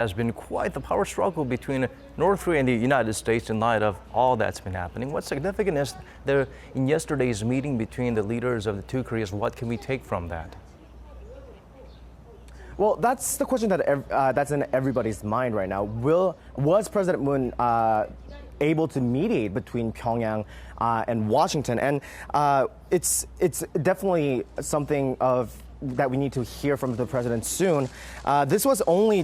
has been quite the power struggle between North Korea and the United States in light of all that's been happening. What's significant is there in yesterday's meeting between the leaders of the two Koreas? What can we take from that? Well, that's the question that's in everybody's mind right now. Was President Moon able to mediate between Pyongyang and Washington? And it's definitely something that we need to hear from the president soon. This was only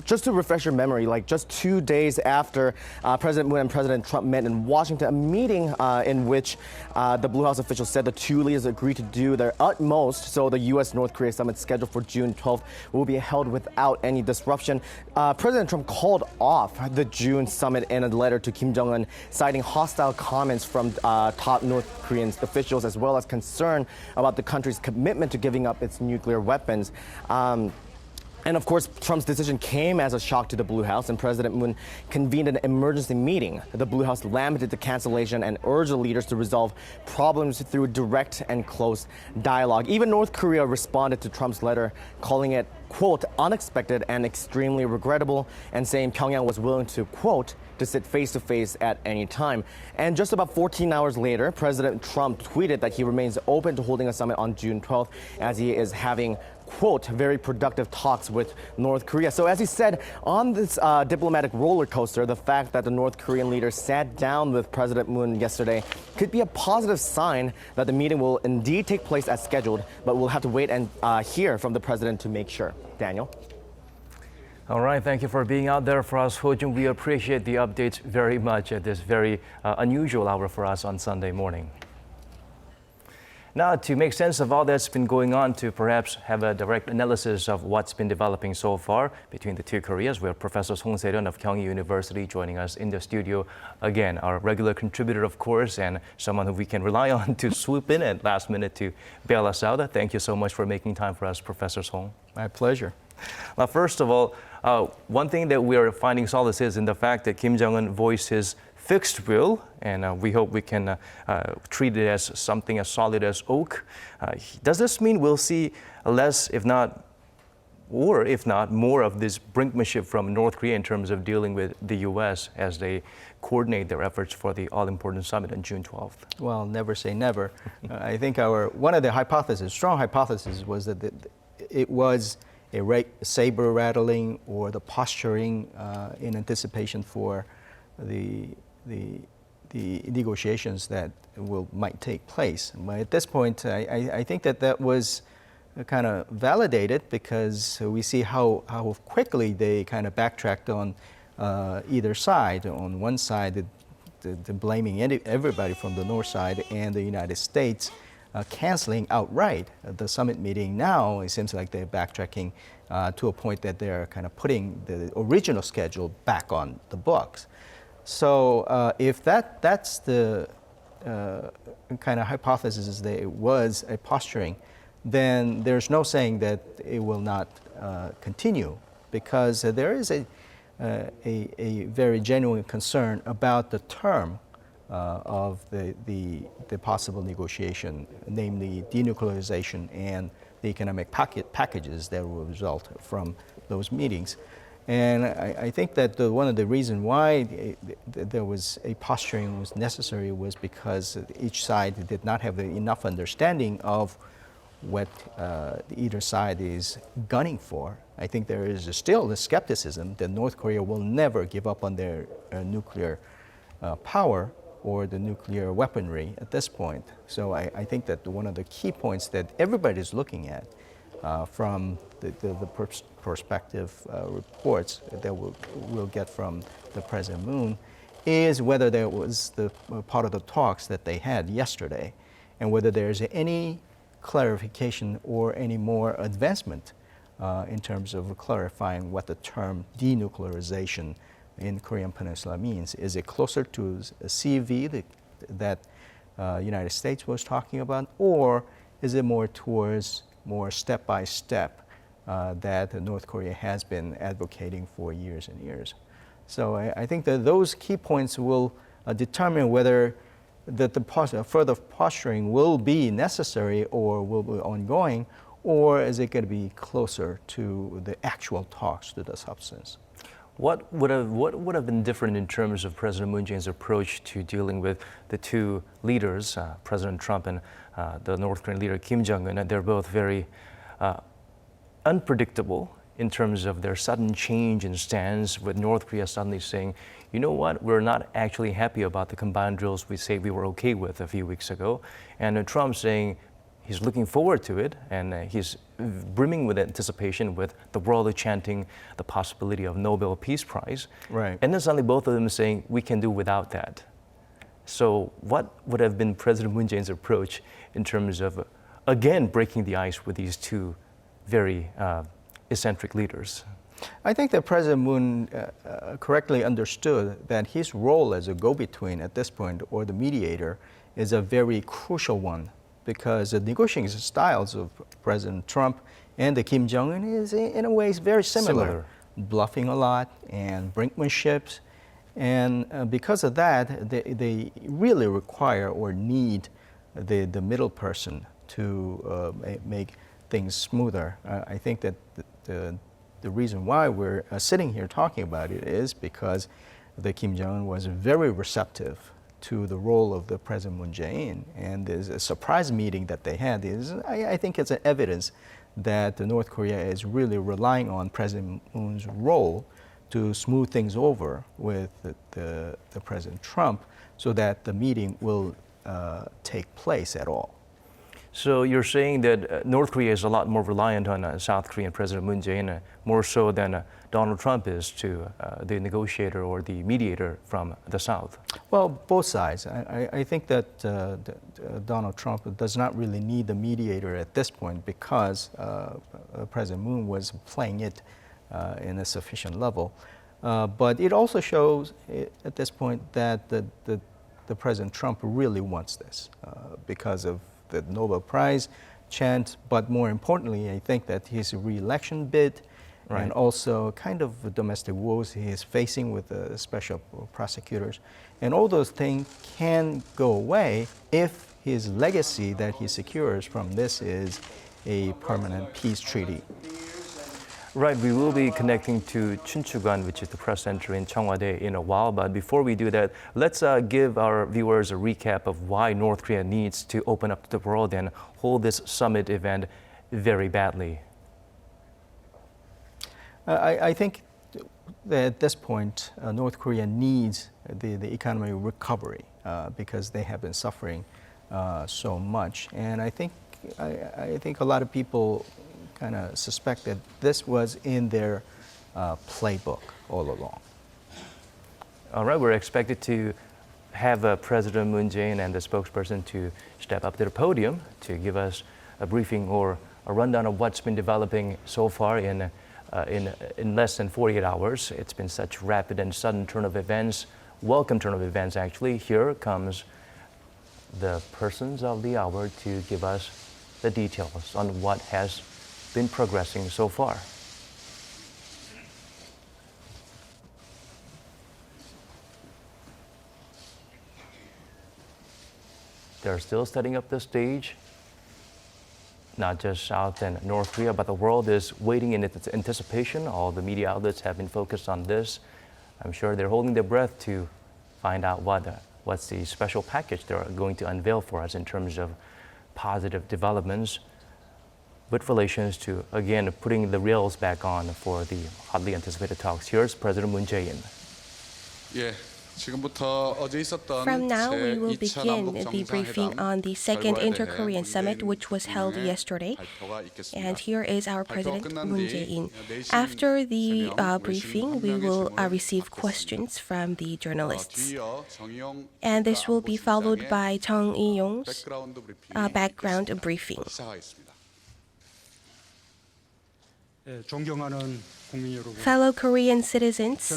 just to refresh your memory, like just 2 days after President Moon and President Trump met in Washington, a meeting in which the Blue House officials said the two leaders agreed to do their utmost so the U.S.-North Korea summit scheduled for June 12th will be held without any disruption. President Trump called off the June summit in a letter to Kim Jong-un, citing hostile comments from top North Korean officials as well as concern about the country's commitment to giving up its nuclear weapons. And of course, Trump's decision came as a shock to the Blue House, and President Moon convened an emergency meeting. The Blue House lamented the cancellation and urged the leaders to resolve problems through direct and close dialogue. Even North Korea responded to Trump's letter, calling it, quote, unexpected and extremely regrettable, and saying Pyongyang was willing to, quote, to sit face-to-face at any time. And just about 14 hours later, President Trump tweeted that he remains open to holding a summit on June 12th as he is having, quote, very productive talks with North Korea. So as he said, on this diplomatic roller coaster, the fact that the North Korean leader sat down with President Moon yesterday could be a positive sign that the meeting will indeed take place as scheduled, but we'll have to wait and hear from the president to make sure. Daniel? All right, thank you for being out there for us, Ho-jung. We appreciate the updates very much at this very unusual hour for us on Sunday morning. Now, to make sense of all that's been going on, to perhaps have a direct analysis of what's been developing so far between the two Koreas, we have Professor Song Se-ryun of Kyung University joining us in the studio. Again, our regular contributor, of course, and someone who we can rely on to swoop in at last minute to bail us out. Thank you so much for making time for us, Professor Song. My pleasure. Now, first of all, one thing that we are finding solace is in the fact that Kim Jong-un voiced his fixed will, and we hope we can treat it as something as solid as oak. Does this mean we'll see less, if not more of this brinkmanship from North Korea in terms of dealing with the U.S. as they coordinate their efforts for the all-important summit on June 12th? Well, never say never. I think one of the strong hypotheses was that it was a saber rattling or the posturing in anticipation for the negotiations that might take place. But at this point, I think that was kind of validated because we see how quickly they kind of backtracked on either side. On one side, the blaming everybody from the North side and the United States canceling outright the summit meeting. Now it seems like they're backtracking to a point that they're kind of putting the original schedule back on the books. So if that's the kind of hypothesis that it was a posturing, then there's no saying that it will not continue, because there is a very genuine concern about the term of the possible negotiation, namely denuclearization and the economic packages that will result from those meetings. And I think that one of the reasons why there was a posturing was necessary was because each side did not have enough understanding of what either side is gunning for. I think there is still the skepticism that North Korea will never give up on their nuclear power or the nuclear weaponry at this point. So I think that one of the key points that everybody is looking at from the prospective reports that we'll get from the President Moon is whether there was the part of the talks that they had yesterday, and whether there's any clarification or any more advancement in terms of clarifying what the term denuclearization in Korean Peninsula means. Is it closer to a CV that United States was talking about, or is it more towards more step-by-step that North Korea has been advocating for years and years? So I think that those key points will determine whether the further posturing will be necessary or will be ongoing, or is it going to be closer to the actual talks, to the substance? What would have been different in terms of President Moon Jae-in's approach to dealing with the two leaders, President Trump and the North Korean leader Kim Jong-un? And they're both very unpredictable in terms of their sudden change in stance, with North Korea suddenly saying, you know what, we're not actually happy about the combined drills we say we were okay with a few weeks ago. And Trump saying he's looking forward to it, and he's brimming with anticipation, with the world chanting the possibility of Nobel Peace Prize. Right. And then suddenly both of them saying, we can do without that. So what would have been President Moon Jae-in's approach in terms of, again, breaking the ice with these two very eccentric leaders? I think that President Moon correctly understood that his role as a go-between at this point, or the mediator, is a very crucial one, because the negotiating styles of President Trump and the Kim Jong-un is in a way very similar. Bluffing a lot and brinkmanship. And because of that, they really require or need the middle person to make things smoother. I think that the reason why we're sitting here talking about it is because the Kim Jong-un was very receptive to the role of the President Moon Jae-in, and there's a surprise meeting that they had. I think it's an evidence that North Korea is really relying on President Moon's role to smooth things over with the President Trump, so that the meeting will take place at all. So you're saying that North Korea is a lot more reliant on South Korean President Moon Jae-in, more so than Donald Trump is to the negotiator or the mediator from the South? Well, both sides. I think that Donald Trump does not really need the mediator at this point, because President Moon was playing it in a sufficient level. But it also shows at this point that the President Trump really wants this because of the Nobel Prize chant, but more importantly, I think that his re-election bid, right, and also kind of domestic woes he is facing with the special prosecutors, and all those things can go away if his legacy that he secures from this is a permanent peace treaty. Right, we will be connecting to Chunchugan, which is the press center in Cheongwade, in a while. But before we do that, let's give our viewers a recap of why North Korea needs to open up to the world and hold this summit event very badly. I think that at this point, North Korea needs the economic recovery because they have been suffering so much. And I think a lot of people kind of suspect that this was in their playbook all along. All right, we're expected to have President Moon Jae-in and the spokesperson to step up to the podium to give us a briefing or a rundown of what's been developing so far in less than 48 hours. It's been such rapid and sudden turn of events, welcome turn of events actually. Here comes the persons of the hour to give us the details on what has been progressing so far. They're still setting up the stage. Not just South and North Korea, but the world is waiting in its anticipation. All the media outlets have been focused on this. I'm sure they're holding their breath to find out what's the special package they're going to unveil for us in terms of positive developments with relations to, again, putting the rails back on for the hotly anticipated talks. Here's President Moon Jae-in. From now, we will begin the briefing on the second Inter-Korean Summit, which was held yesterday. And here is our President Moon Jae-in. After the briefing, we will receive questions from the journalists. And this will be followed by Chung Il-yong's background briefing. Fellow Korean citizens,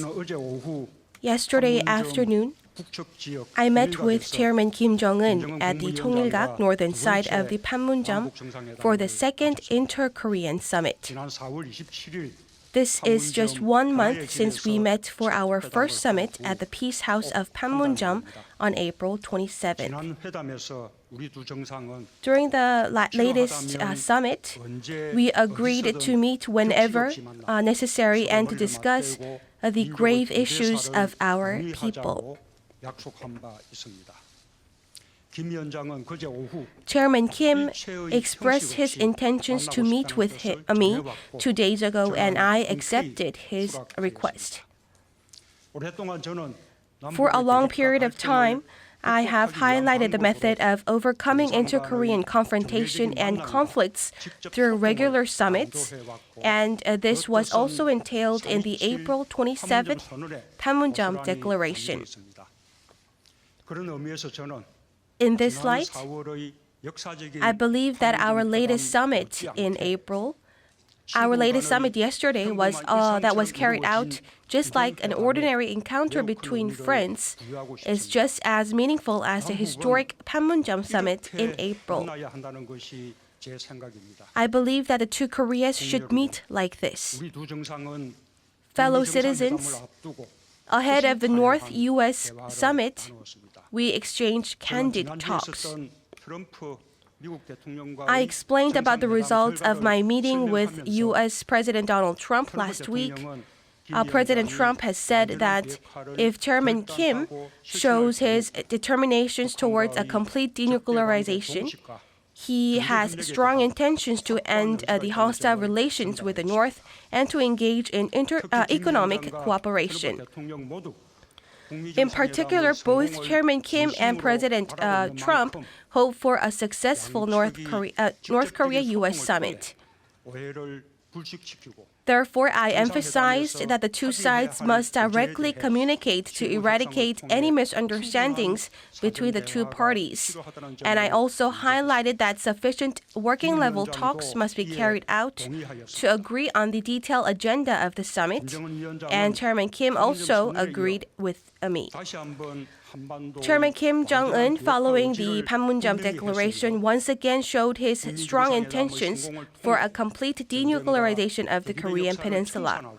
yesterday afternoon, I met with Chairman Kim Jong-un at the Cheonggak northern side of the Panmunjom for the second Inter-Korean Summit. This is just 1 month since we met for our first summit at the Peace House of Panmunjom on April 27th. 지난 회담에서 우리 두 정상은 During the latest summit, we agreed to meet whenever necessary and to discuss the grave issues of our people. 약속한 바 있습니다. 김 위원장은 그제 오후 Chairman Kim expressed his intentions to meet with me 2 days ago, and I accepted his request. 오랫동안 저는 For a long period of time, I have highlighted the method of overcoming inter-Korean confrontation and conflicts through regular summits, and this was also entailed in the April 27th Panmunjom Declaration. 그런 의미에서 저는 In this light, 4월의 역사적인 I believe that our latest summit in April, our latest summit yesterday was carried out just like an ordinary encounter between friends, is just as meaningful as the historic Panmunjom summit in April. 만나야 한다는 것이 제 생각입니다. I believe that the two Koreas should meet like this. 우리 두 정상은 Fellow 북미 정상회담을 citizens, 앞두고 ahead of the North U.S. 대화를 summit, 나누었습니다. we exchanged candid 지난주에 talks. 있었던 트럼프 미국 대통령과의 I explained about the results of my meeting with 설명하면서 U.S. President Donald Trump last week. President Trump has said that if Chairman Kim shows his determinations towards a complete denuclearization, he has strong intentions to end the hostile relations with the North and to engage in economic cooperation. In particular, both Chairman Kim and President Trump hope for a successful North Korea-U.S. summit. Therefore, I emphasized that the two sides must directly communicate to eradicate any misunderstandings between the two parties. And I also highlighted that sufficient working-level talks must be carried out to agree on the detailed agenda of the summit, and Chairman Kim also agreed with me. Chairman Kim Jong-un, following the Panmunjom Declaration, once again showed his strong intentions for a complete denuclearization of the Korean Peninsula.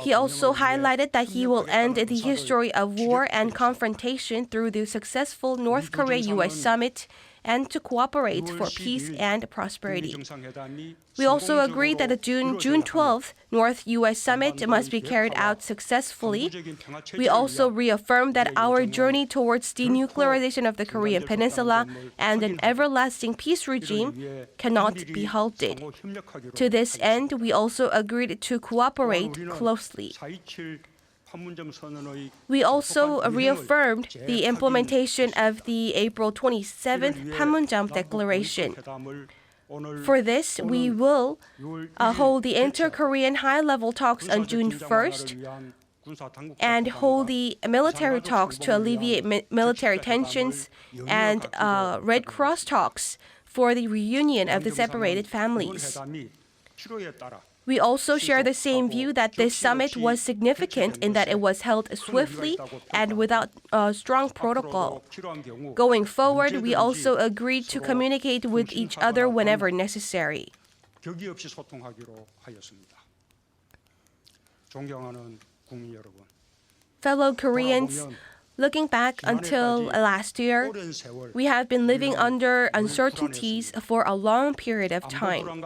He also highlighted that he will end the history of war and confrontation through the successful North Korea-U.S. summit and to cooperate for peace and prosperity. We also agreed that the June 12th North U.S. summit must be carried out successfully. We also reaffirmed that our journey towards denuclearization of the Korean Peninsula and an everlasting peace regime cannot be halted. To this end, we also agreed to cooperate closely. We also reaffirmed the implementation of the April 27th Panmunjom Declaration. For this, we will hold the inter-Korean high-level talks on June 1st and hold the military talks to alleviate military tensions and Red Cross talks for the reunion of the separated families. We also share the same view that this summit was significant in that it was held swiftly and without strong protocol. Going forward, we also agreed to communicate with each other whenever necessary. Fellow Koreans, looking back until last year, we have been living under uncertainties for a long period of time.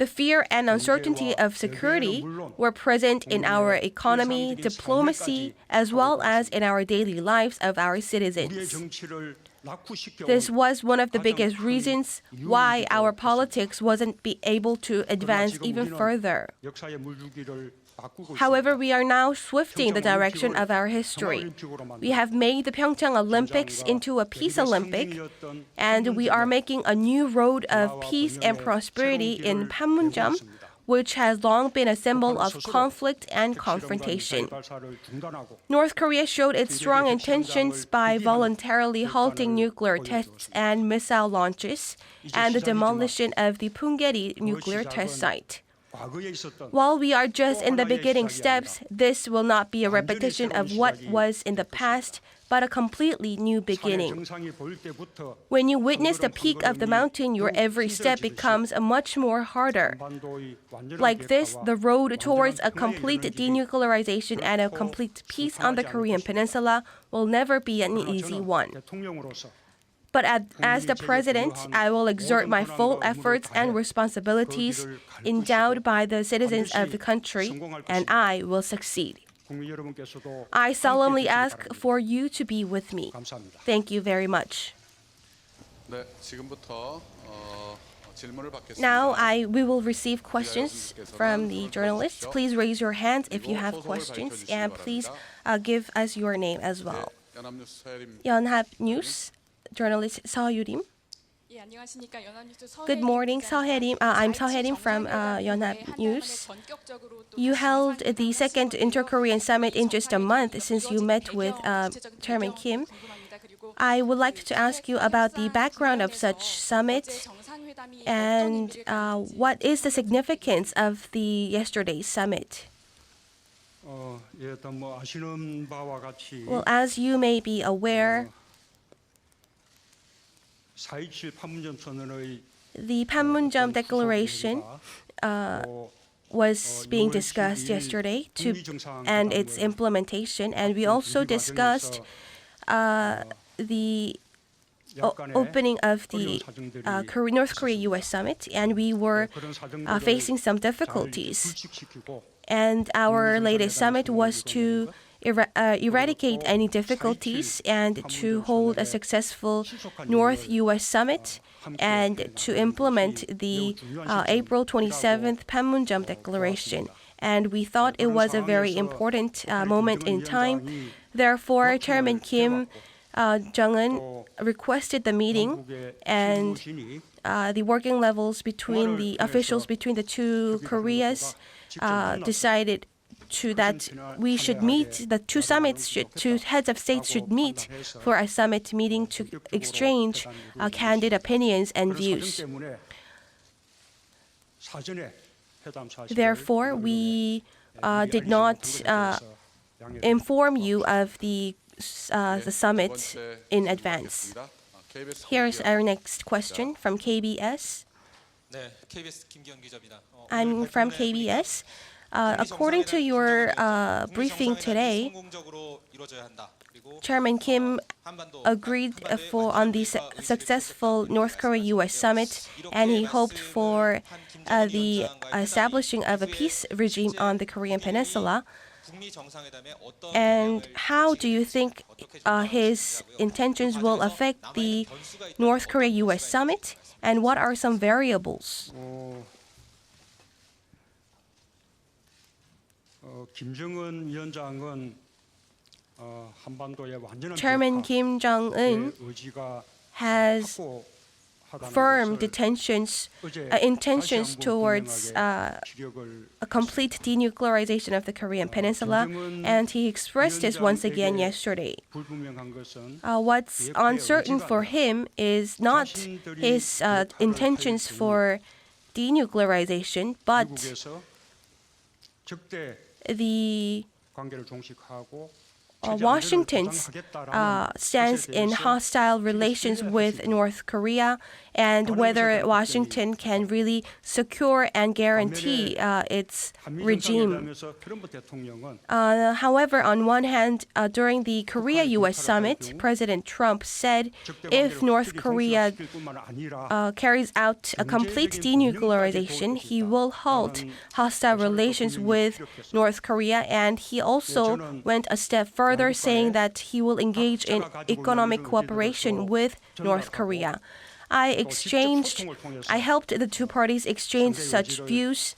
The fear and uncertainty of security were present in our economy, diplomacy, as well as in our daily lives of our citizens. This was one of the biggest reasons why our politics wasn't able to advance even further. However, we are now shifting the direction of our history. We have made the Pyeongchang Olympics into a peace Olympic, and we are making a new road of peace and prosperity in Panmunjom, which has long been a symbol of conflict and confrontation. North Korea showed its strong intentions by voluntarily halting nuclear tests and missile launches and the demolition of the Punggye-ri nuclear test site. While we are just in the beginning steps, this will not be a repetition of what was in the past, but a completely new beginning. 정상이 보일 때부터 When you witness the peak of the mountain, your every step becomes much more harder. 한반도의 완전한 Like this, 개화와 the road towards a 완전한 complete 평화에 이르는 길이 denuclearization and a complete peace on the Korean Peninsula will never be an easy one. 대통령으로서 But as the president, I will exert my full efforts and responsibilities endowed by the citizens of the country, and I will succeed. 국민 여러분께서도 I solemnly 함께해 주시기 ask 바랍니다. for you to be with me. 감사합니다. Thank you very much. 네, 지금부터 질문을 받겠습니다. Now we will receive questions from the journalists. Please raise your hands if you have questions, and please give us your name as well. 연합뉴스 서혜림 연합 News journalist 서유림. 예, 안녕하십니까. 연합뉴스 서혜림 Good morning, 기자입니다. I'm Seoharim from Yonhap News. You held the second Inter-Korean summit in just a month since you met with Chairman Kim. I would like to ask you about the background of such summit and what is the significance of the yesterday's summit? 예, 일단 뭐 아시는 바와 같이 Well, as you may be aware, 4.27 판문점 선언의 the Panmunjom Declaration was being discussed yesterday and its implementation, and we also discussed the opening of the North Korea-US summit, and we were facing some difficulties. And our latest summit was to eradicate any difficulties and to hold a successful North-US summit and to implement the April 27th Panmunjom Declaration. And we thought it was a very important moment in time. Therefore, Chairman Kim Jong-un requested the meeting, and the working levels between the officials between the two Koreas decided that we should meet, the two heads of states should meet for a summit meeting to exchange candid opinions and views. Therefore, we did not inform you of the summit in advance. Here's our next question from KBS. 네, KBS 김기현 기자입니다. I'm from KBS. According to your briefing today, Chairman Kim agreed on the successful North Korea-US summit, and he hoped for the establishing of a peace regime on the Korean Peninsula. And how do you think his intentions will affect the North Korea-US summit? And what are some variables? 김정은 위원장은 한반도의 완전한 Chairman Kim Jong-un 의지가 has firm intentions towards a complete denuclearization of the Korean Peninsula, and he expressed this once again yesterday. 불분명한 것은 What's uncertain for him is not his intentions for denuclearization, but 미국에서 적대 the 관계를 종식하고 Washington's stance in hostile relations with North Korea, and whether Washington can really secure and guarantee its regime. However, on one hand, during the Korea-US summit, President Trump said if North Korea carries out a complete denuclearization, he will halt hostile relations with North Korea, and he also went a step further, saying that he will engage in economic cooperation with North Korea. I helped the two parties exchange such views,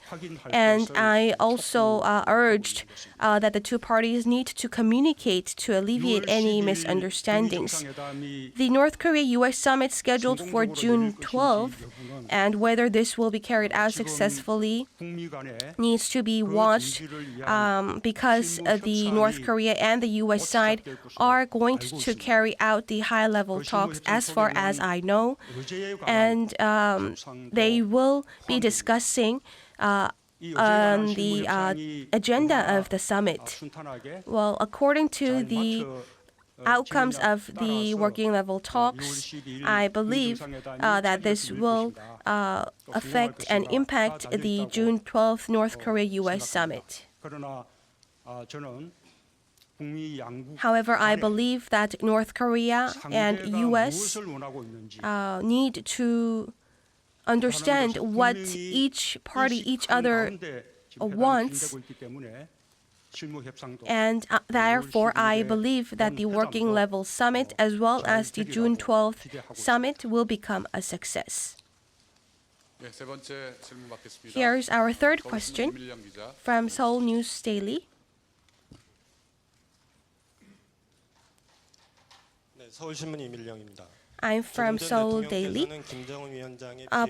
and I also urged that the two parties need to communicate to alleviate any misunderstandings. The North Korea-US summit scheduled for June 12th, and whether this will be carried out successfully needs to be watched because the North Korea and the US side are going to carry out the high-level talks as far as I know. And they will be discussing on the agenda of the summit. Well, according to the outcomes of the working level talks, I believe that this will affect and impact the June 12th North Korea-US summit. However, I believe that North Korea and US need to understand what each party, each other wants, and therefore I believe that the working level summit as well as the June 12th summit will become a success. Here's our third question from Seoul News Daily. 서울신문 이밀령입니다. I'm from Seoul Daily.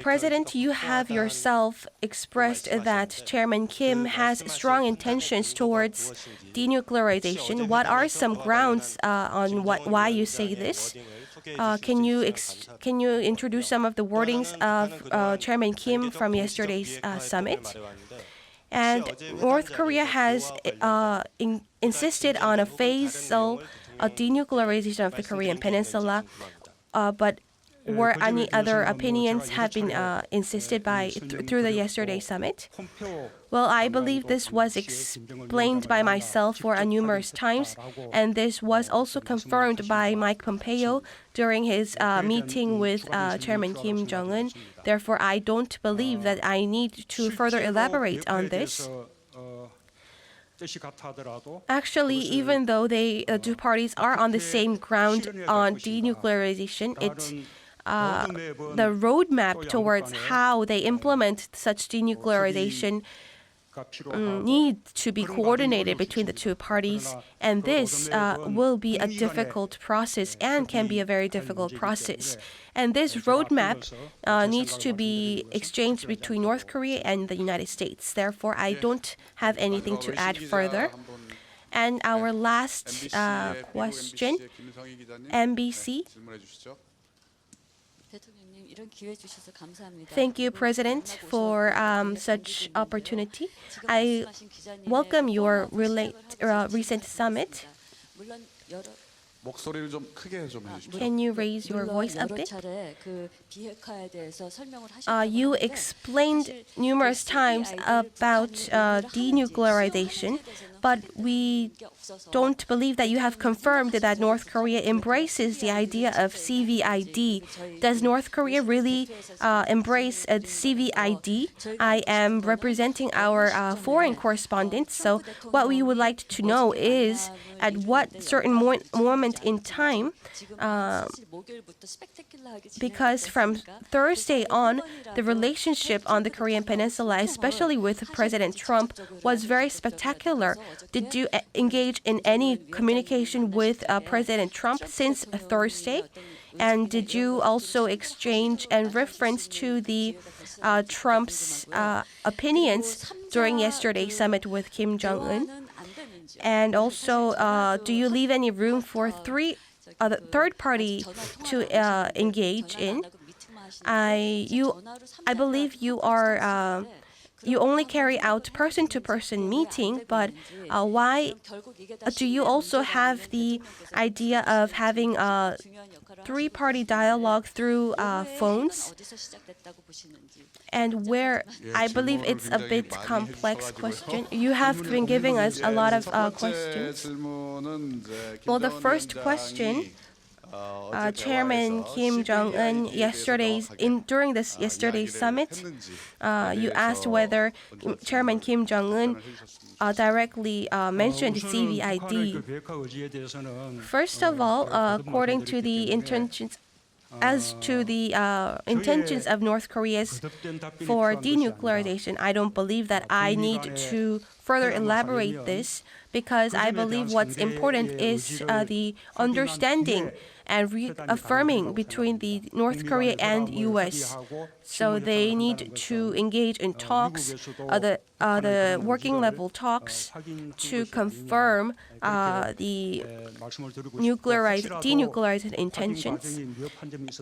President, you have yourself expressed that Chairman Kim has strong intentions towards denuclearization. What are some grounds on why you say this? Can you introduce some of the wordings of Chairman Kim from yesterday's summit? And North Korea has insisted on a phasal denuclearization of the Korean Peninsula, but were any other opinions have been insisted through the yesterday summit? Well, I believe this was explained by myself for numerous times, and this was also confirmed by Mike Pompeo during his meeting with Chairman Kim Jong-un. Therefore, I don't believe that I need to further elaborate on this. Actually, even though the two parties are on the same ground on denuclearization, the roadmap towards how they implement such denuclearization need to be coordinated between the two parties, and this will be a difficult process and can be a very difficult process. And this roadmap needs to be exchanged between North Korea and the United States. Therefore, I don't have anything to add further. And our last question, MBC. Thank you, President, for such opportunity. I welcome your recent summit. Can you raise your voice a bit? You explained numerous times about denuclearization, but we don't believe that you have confirmed that North Korea embraces the idea of CVID. Does North Korea really embrace CVID? I am representing our foreign correspondents, so what we would like to know is at what certain moment in time, because from Thursday on, the relationship on the Korean Peninsula, especially with President Trump, was very spectacular. Did you engage in any communication with President Trump since Thursday? And did you also exchange and reference to the Trump's opinions during yesterday's summit with Kim Jong-un? And also, do you leave any room for third party to engage in? I believe you are. You only carry out person-to-person meeting, but why do you also have the idea of having a three-party dialogue through phones? And where I believe it's a bit complex question. You have been giving us a lot of questions. Well, the first question, Chairman Kim Jong-un during this yesterday's summit, you asked whether Chairman Kim Jong-un directly mentioned CVID. First of all, according to the intentions of North Korea for denuclearization, I don't believe that I need to further elaborate this, because I believe what's important is the understanding and reaffirming between the North Korea and U.S. So they need to engage in talks. the working level talks to confirm the denuclearized intentions.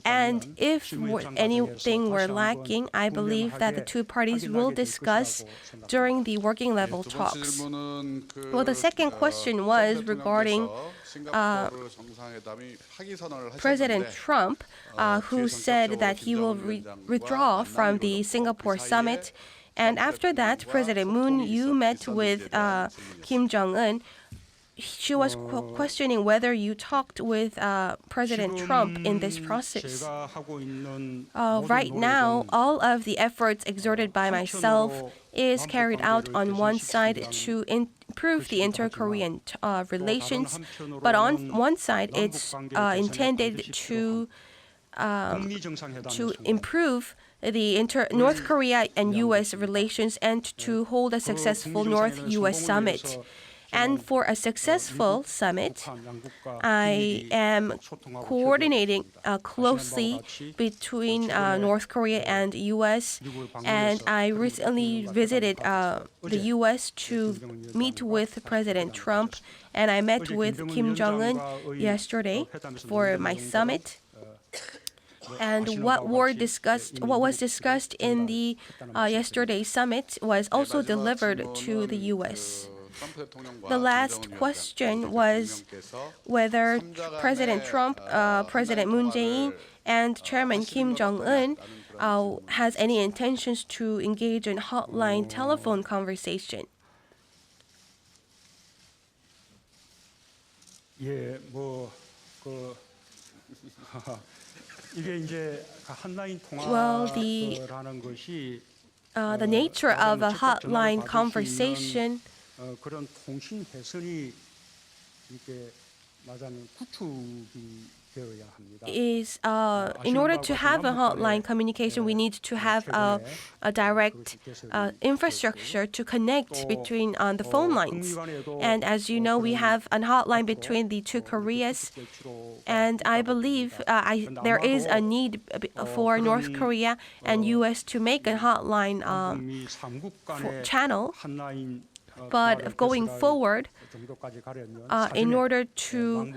And if anything were lacking, I believe that the two parties will discuss during the working level talks. Well, the second question was regarding President Trump, who said that he will withdraw from the Singapore summit. And after that, President Moon, you met with Kim Jong-un. She was questioning whether you talked with President Trump in this process. Right now, all of the efforts exerted by myself is carried out on one side to improve the inter-Korean relations, but on one side, it's intended to improve the North Korea and U.S. relations and to hold a successful North-U.S. summit. And for a successful summit, I am coordinating closely between North Korea and U.S. And I recently visited the U.S. to meet with President Trump, and I met with Kim Jong-un yesterday for my summit. And what was discussed in the yesterday's summit was also delivered to the U.S. The last question was whether President Trump, President Moon Jae-in, and Chairman Kim Jong-un has any intentions to engage in hotline telephone conversation. Well, the nature of a hotline conversation 그런 통신 개선이 이렇게 말하자면 구축이 되어야 합니다. is in order to have a hotline communication, we need to have a direct infrastructure to connect between the phone lines. And as you know, we have a hotline between the two Koreas, and I believe there is a need for North Korea and U.S. to make a hotline channel. But going forward, in order to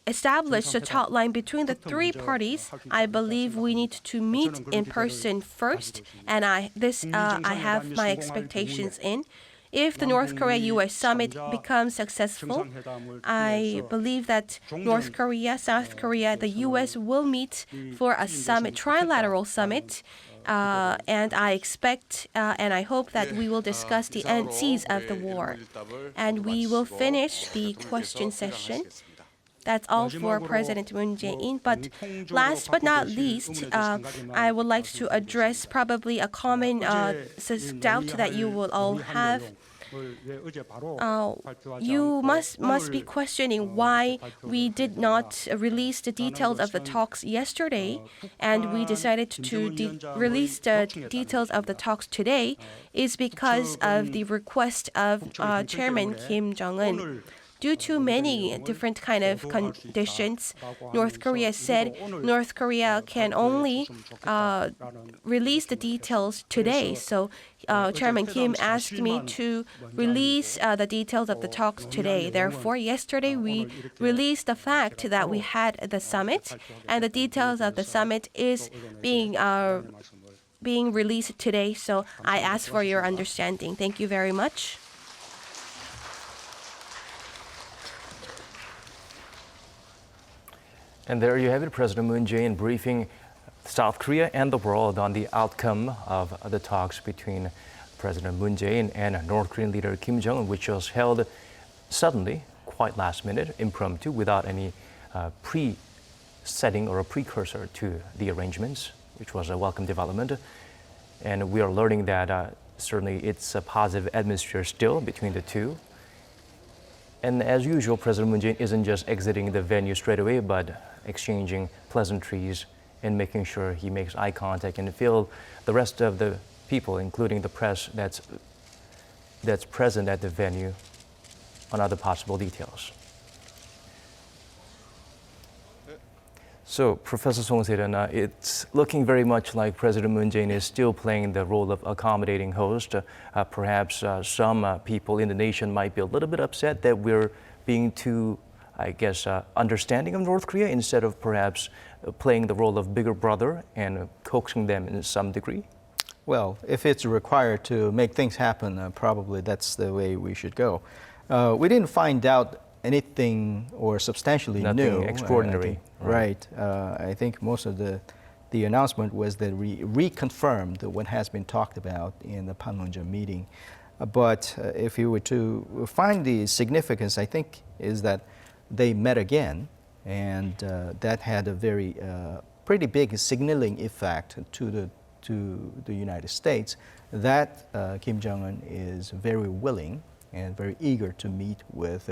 establish a hotline between the three parties, I believe we need to meet in person first, and I have my expectations in. If the North Korea-U.S. summit becomes successful, I believe that North Korea, South Korea, the U.S. will meet for a summit, trilateral summit. And I expect and I hope that we will discuss the ends of the war. And we will finish the question session. That's all for President Moon Jae-in. But last but not least, I would like to address probably a common doubt that you will all have. You must be questioning why we did not release the details of the talks yesterday, and we decided to release the details of the talks today is because of the request of Chairman Kim Jong-un. Due to many different kind of conditions, North Korea said North Korea can only release the details today. So Chairman Kim asked me to release the details of the talks today. Therefore, yesterday we released the fact that we had the summit, and the details of the summit is being released today. So I ask for your understanding. Thank you very much. And there you have it, President Moon Jae-in briefing South Korea and the world on the outcome of the talks between President Moon Jae-in and North Korean leader Kim Jong-un, which was held suddenly, quite last minute, impromptu, without any pre-setting or a precursor to the arrangements, which was a welcome development. And we are learning that certainly it's a positive atmosphere still between the two. And as usual, President Moon Jae-in isn't just exiting the venue straight away, but exchanging pleasantries and making sure he makes eye contact and feel the rest of the people, including the press that's present at the venue, on other possible details. So, Professor Song Se-ryun, it's looking very much like President Moon Jae-in is still playing the role of accommodating host. Perhaps some people in the nation might be a little bit upset that we're being too, I guess, understanding of North Korea instead of perhaps playing the role of bigger brother and coaxing them in some degree. Well, if it's required to make things happen, probably that's the way we should go. We didn't find out anything or substantially Nothing new. extraordinary. Right. I think most of the announcement was that reconfirmed what has been talked about in the Panmunjom meeting. But if you were to find the significance, I think, is that they met again, and that had a very pretty big signaling effect to the United States that Kim Jong-un is very willing and very eager to meet with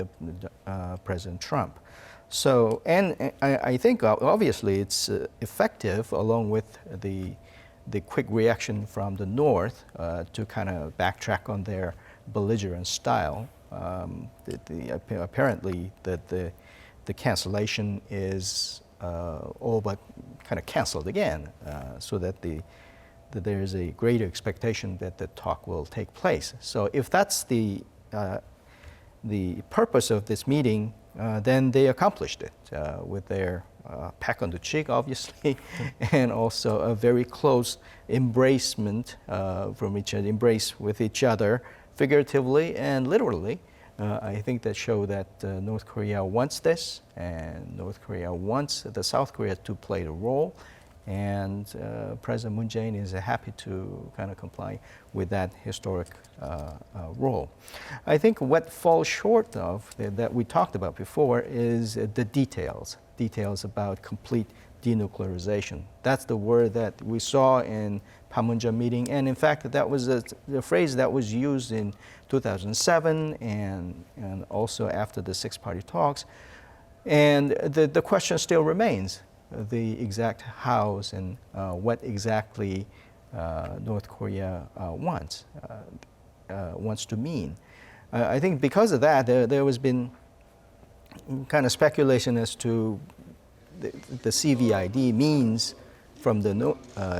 President Trump. So, and I think obviously it's effective, along with the quick reaction from the North to kind of backtrack on their belligerent style. Apparently, the cancellation is all but kind of canceled again, so that there is a greater expectation that the talk will take place. So, if that's the purpose of this meeting, then they accomplished it with their peck on the cheek, obviously, and also a very close embracement embrace with each other, figuratively and literally. I think that show that North Korea wants this, and North Korea wants the South Korea to play the role. And President Moon Jae-in is happy to kind of comply with that historic role. I think what falls short of that we talked about before is the details about complete denuclearization. That's the word that we saw in Panmunjom meeting, and in fact that was the phrase that was used in 2007 and also after the six-party talks. And the question still remains, the exact hows and what exactly North Korea wants to mean. I think because of that, there has been kind of speculation as to the CVID means, from the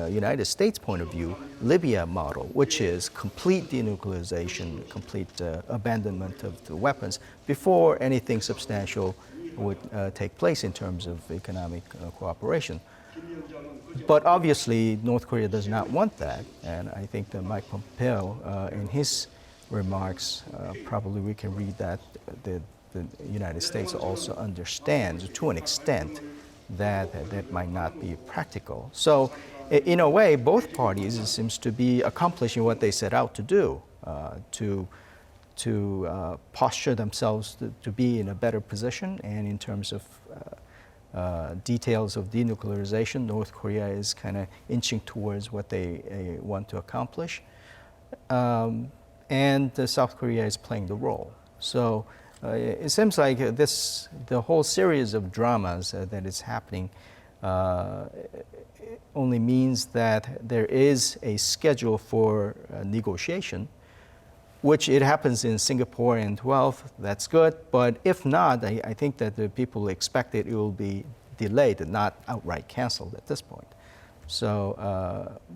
United States point of view, Libya model, which is complete denuclearization, complete abandonment of the weapons before anything substantial would take place in terms of economic cooperation. But obviously, North Korea does not want that, and I think that Mike Pompeo, in his remarks, probably we can read that the United States also understands, to an extent, that might not be practical. So, in a way, both parties seems to be accomplishing what they set out to do, to posture themselves to be in a better position, and in terms of details of denuclearization, North Korea is kind of inching towards what they want to accomplish, and South Korea is playing the role. So it seems like the whole series of dramas that is happening only means that there is a schedule for negotiation, which it happens in Singapore in 12th, that's good. But if not, I think that the people expect it will be delayed and not outright canceled at this point. So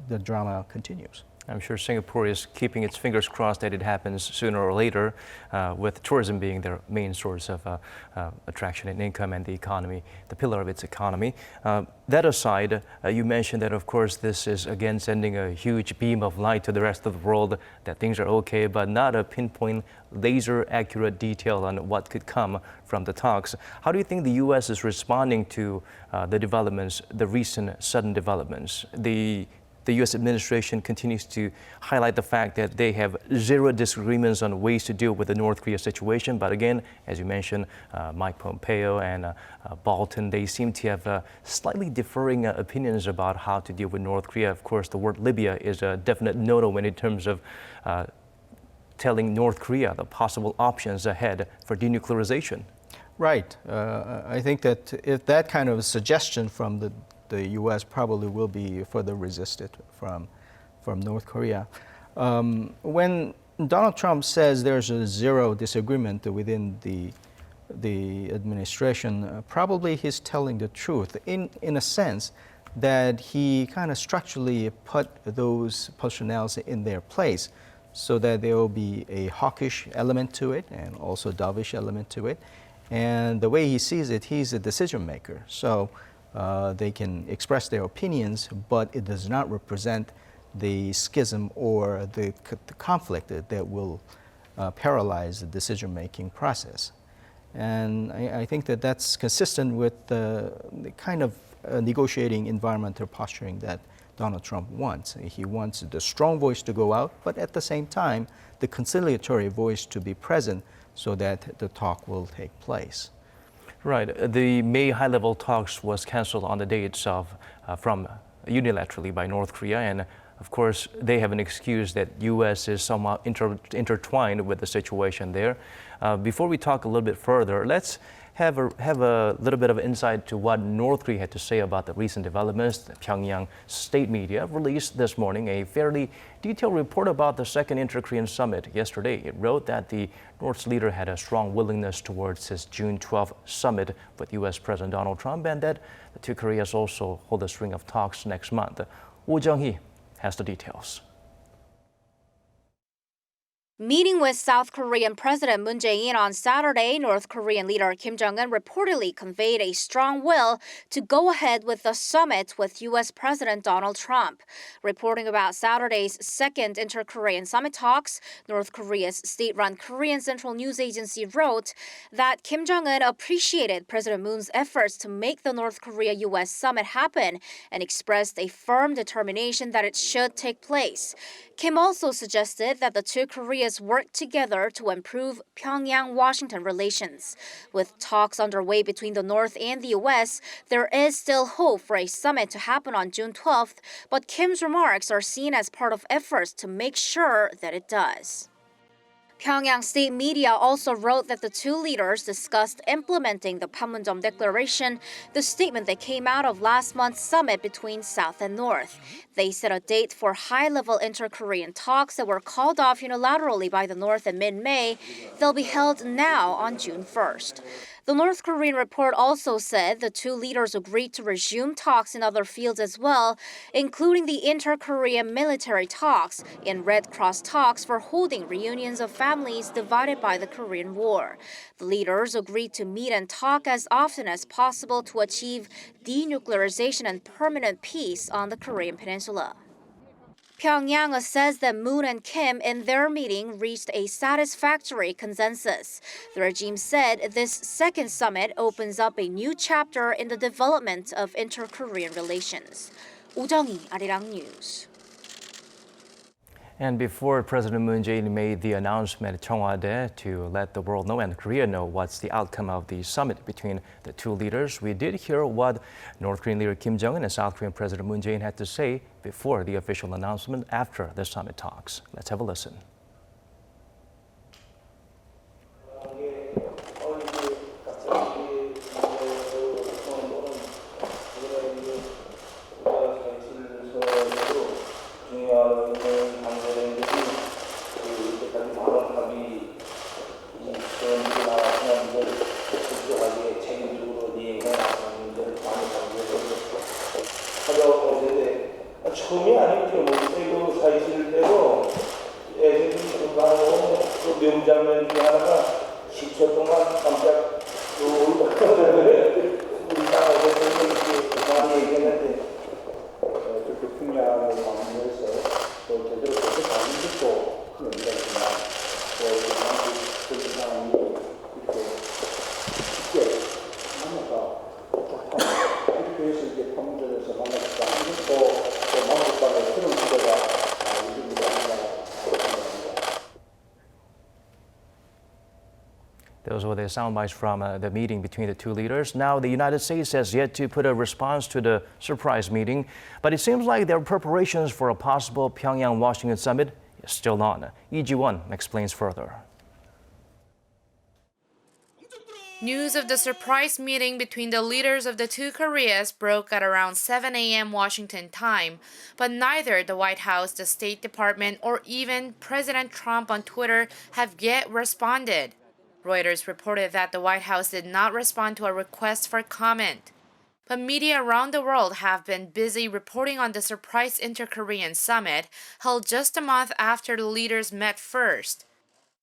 the drama continues. I'm sure Singapore is keeping its fingers crossed that it happens sooner or later, with tourism being their main source of attraction and income, and the economy, the pillar of its economy. That aside, you mentioned that, of course, this is again sending a huge beam of light to the rest of the world that things are okay, but not a pinpoint, laser accurate detail on what could come from the talks. How do you think the U.S. is responding to the developments, the recent sudden developments? The U.S. administration continues to highlight the fact that they have zero disagreements on ways to deal with the North Korea situation. But again, as you mentioned, Mike Pompeo and Bolton, they seem to have slightly differing opinions about how to deal with North Korea. Of course, the word Libya is a definite no-no in terms of telling North Korea the possible options ahead for denuclearization. Right. I think that if that kind of suggestion from the U.S. probably will be further resisted from North Korea. When Donald Trump says there's a zero disagreement within the administration, probably he's telling the truth in a sense that he kind of structurally put those personnel in their place so that there will be a hawkish element to it and also dovish element to it. And the way he sees it, he's a decision maker. So they can express their opinions, but it does not represent the schism or the conflict that will paralyze the decision-making process. And I think that that's consistent with the kind of negotiating environment or posturing that Donald Trump wants. He wants the strong voice to go out, but at the same time, the conciliatory voice to be present so that the talk will take place. Right. The May high-level talks was canceled on the day itself from unilaterally by North Korea, and of course, they have an excuse that U.S. is somehow intertwined with the situation there. Before we talk a little bit further, let's have a little bit of insight to what North Korea had to say about the recent developments. The Pyongyang state media released this morning a fairly detailed report about the second inter-Korean summit yesterday. It wrote that the North's leader had a strong willingness towards his June 12th summit with U.S. President Donald Trump, and that the two Koreas also hold a string of talks next month. Woo Jung-hee has the details. Meeting with South Korean President Moon Jae-in on Saturday, North Korean leader Kim Jong-un reportedly conveyed a strong will to go ahead with the summit with U.S. President Donald Trump. Reporting about Saturday's second inter-Korean summit talks, North Korea's state-run Korean Central News Agency wrote that Kim Jong-un appreciated President Moon's efforts to make the North Korea-U.S. summit happen and expressed a firm determination that it should take place. Kim also suggested that the two Koreas work together to improve Pyongyang-Washington relations. With talks underway between the North and the U.S., there is still hope for a summit to happen on June 12th, but Kim's remarks are seen as part of efforts to make sure that it does. Pyongyang state media also wrote that the two leaders discussed implementing the Panmunjom Declaration, the statement that came out of last month's summit between South and North. They set a date for high-level inter-Korean talks that were called off unilaterally by the North in mid-May. They'll be held now on June 1st. The North Korean report also said the two leaders agreed to resume talks in other fields as well, including the inter-Korean military talks and Red Cross talks for holding reunions of families divided by the Korean War. The leaders agreed to meet and talk as often as possible to achieve denuclearization and permanent peace on the Korean Peninsula. Pyongyang says that Moon and Kim in their meeting reached a satisfactory consensus. The regime said this second summit opens up a new chapter in the development of inter-Korean relations. Oh Jung-hee, Arirang News. And before President Moon Jae-in made the announcement at Cheongwade to let the world know and Korea know what's the outcome of the summit between the two leaders, we did hear what North Korean leader Kim Jong-un and South Korean President Moon Jae-in had to say before the official announcement after the summit talks. Let's have a listen. 처음이 아니죠. 뭐 사실대로 그 명장면 중에 하나가 10초 동안 깜짝 우리 나라에서 이렇게 많이 얘기했는데 그렇게 풍요하고 마음에서 또 제대로 그렇게 가는 것도 큰 의미가 있지만 또 그런 상황이 이렇게 쉽게 만나서 이렇게 해서 이제 판문점에서 만났다. 이것도 Those were the sound bites from the meeting between the two leaders. Now, the United States has yet to put a response to the surprise meeting, but it seems like their preparations for a possible Pyongyang-Washington summit is still on. Lee Ji-won explains further. News of the surprise meeting between the leaders of the two Koreas broke at around 7 a.m. Washington time, but neither the White House, the State Department, or even President Trump on Twitter have yet responded. Reuters reported that the White House did not respond to a request for comment. But media around the world have been busy reporting on the surprise inter-Korean summit held just a month after the leaders met first.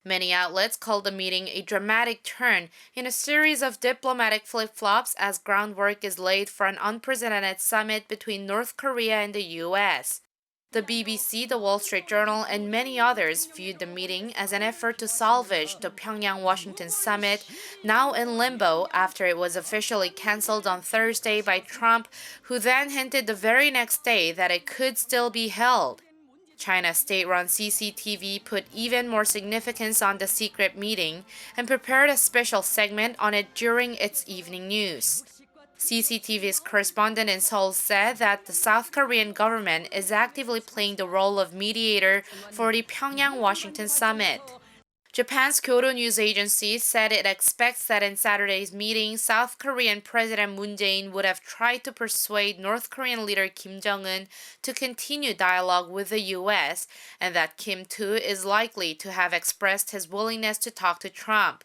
Many outlets called the meeting a dramatic turn in a series of diplomatic flip-flops as groundwork is laid for an unprecedented summit between North Korea and the U.S. The BBC, The Wall Street Journal, and many others viewed the meeting as an effort to salvage the Pyongyang-Washington summit, now in limbo after it was officially cancelled on Thursday by Trump, who then hinted the very next day that it could still be held. China's state-run CCTV put even more significance on the secret meeting and prepared a special segment on it during its evening news. CCTV's correspondent in Seoul said that the South Korean government is actively playing the role of mediator for the Pyongyang-Washington summit. Japan's Kyodo News Agency said it expects that in Saturday's meeting, South Korean President Moon Jae-in would have tried to persuade North Korean leader Kim Jong-un to continue dialogue with the U.S., and that Kim too is likely to have expressed his willingness to talk to Trump.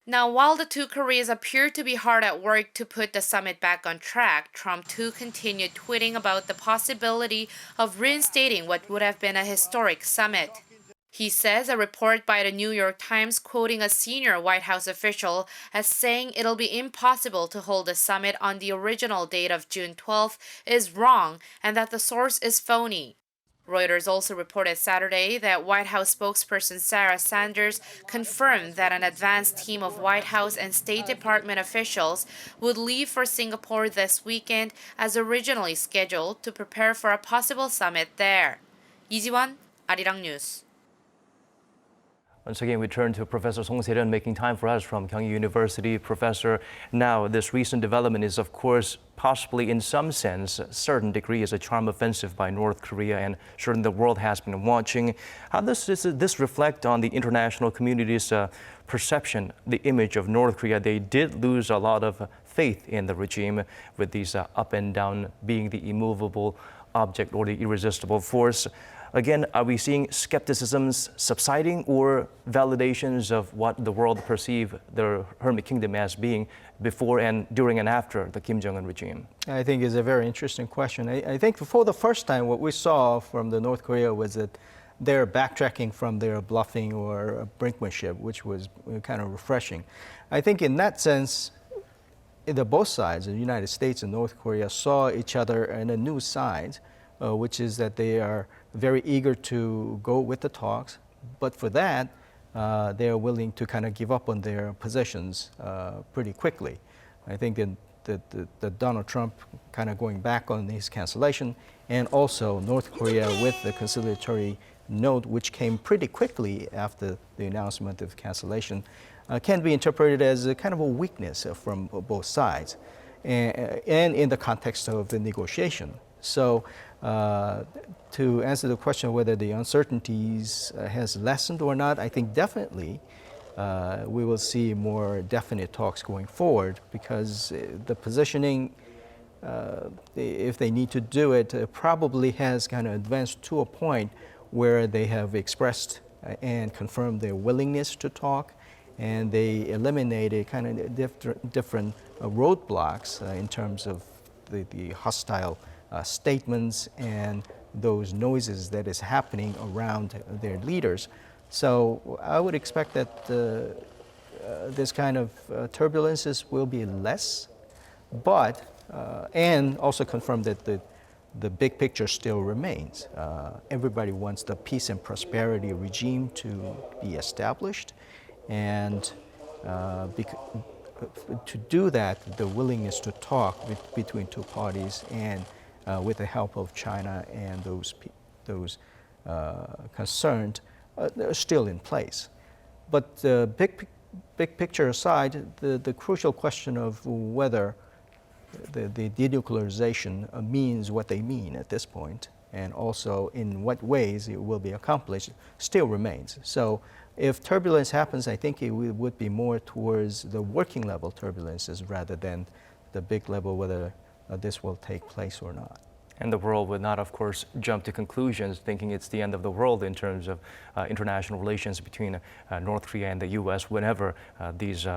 Now, while the two Koreas appear to be hard at work to put the summit back on track, Trump too continued tweeting about the possibility of reinstating what would have been a historic summit. He says a report by the New York Times quoting a senior White House official as saying it'll be impossible to hold the summit on the original date of June 12th is wrong and that the source is phony. Reuters also reported Saturday that White House spokesperson Sarah Sanders confirmed that an advanced team of White House and State Department officials would leave for Singapore this weekend as originally scheduled to prepare for a possible summit there. 이지원, Arirang News. Once again, we turn to Professor Song Se-ryun making time for us from Kyung University. Professor, now this recent development is, of course, possibly in some sense, a certain degree is a charm offensive by North Korea, and certainly the world has been watching. How does this reflect on the international community's perception, the image of North Korea? They did lose a lot of faith in the regime, with these up and down being the immovable object or the irresistible force. Again, are we seeing skepticisms subsiding or validations of what the world perceived the Hermit Kingdom as being before and during and after the Kim Jong-un regime? I think it's a very interesting question. I think for the first time, what we saw from the North Korea was that they're backtracking from their bluffing or brinkmanship, which was kind of refreshing. I think in that sense, both sides, the United States and North Korea, saw each other in a new side, which is that they are very eager to go with the talks, but for that, they are willing to kind of give up on their positions pretty quickly. I think that Donald Trump kind of going back on his cancellation, and also North Korea with the conciliatory note, which came pretty quickly after the announcement of cancellation, can be interpreted as a kind of a weakness from both sides, and in the context of the negotiation. So to answer the question whether the uncertainties has lessened or not, I think definitely we will see more definite talks going forward, because the positioning, if they need to do it, probably has kind of advanced to a point where they have expressed and confirmed their willingness to talk, and they eliminated kind of different roadblocks in terms of the hostile statements and those noises that is happening around their leaders. So I would expect that this kind of turbulences will be less, but and also confirm that the big picture still remains. Everybody wants the peace and prosperity regime to be established, and to do that, the willingness to talk between two parties and with the help of China and those concerned are still in place. But the big picture aside, the crucial question of whether the denuclearization means what they mean at this point, and also in what ways it will be accomplished, still remains. So if turbulence happens, I think it would be more towards the working level turbulences rather than the big level, whether this will take place or not. And the world would not, of course, jump to conclusions thinking it's the end of the world in terms of international relations between North Korea and the U.S. whenever these,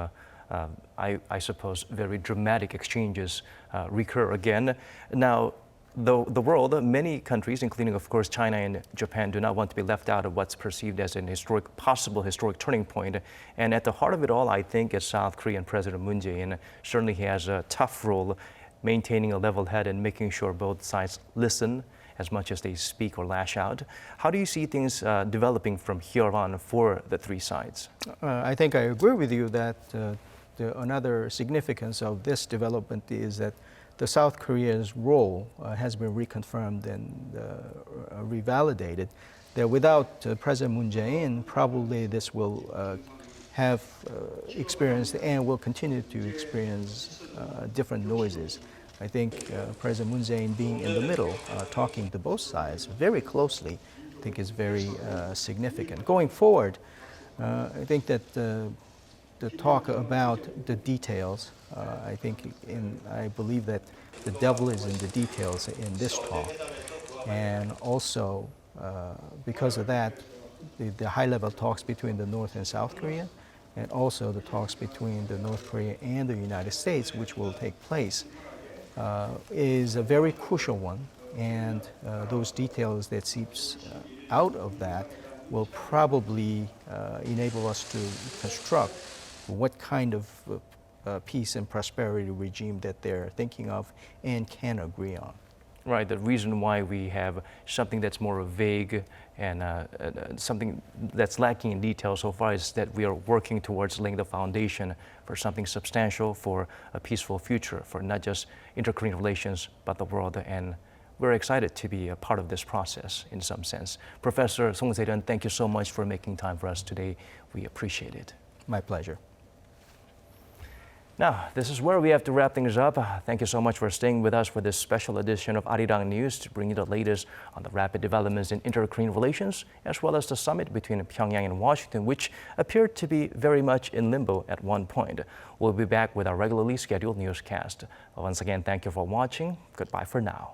I suppose, very dramatic exchanges recur again. Now, the world, many countries, including, of course, China and Japan, do not want to be left out of what's perceived as an possible historic turning point. And at the heart of it all, I think, is South Korean President Moon Jae-in. Certainly, he has a tough role maintaining a level head and making sure both sides listen as much as they speak or lash out. How do you see things developing from here on for the three sides? I think I agree with you that another significance of this development is that the South Korea's role has been reconfirmed and revalidated. That without President Moon Jae-in, probably this will have experienced and will continue to experience different noises. I think President Moon Jae-in being in the middle, talking to both sides very closely, I think is very significant. Going forward, I think that the talk about the details, I believe that the devil is in the details in this talk. And also, because of that, the high-level talks between the North and South Korea, and also the talks between the North Korea and the United States, which will take place, is a very crucial one. And those details that seeps out of that will probably enable us to construct what kind of peace and prosperity regime that they're thinking of and can agree on. Right, the reason why we have something that's more vague and something that's lacking in detail so far is that we are working towards laying the foundation for something substantial, for a peaceful future, for not just inter-Korean relations, but the world. And we're excited to be a part of this process in some sense. Professor Song Se-ryun, thank you so much for making time for us today. We appreciate it. My pleasure. Now, this is where we have to wrap things up. Thank you so much for staying with us for this special edition of Arirang News to bring you the latest on the rapid developments in inter-Korean relations, as well as the summit between Pyongyang and Washington, which appeared to be very much in limbo at one point. We'll be back with our regularly scheduled newscast. Once again, thank you for watching. Goodbye for now.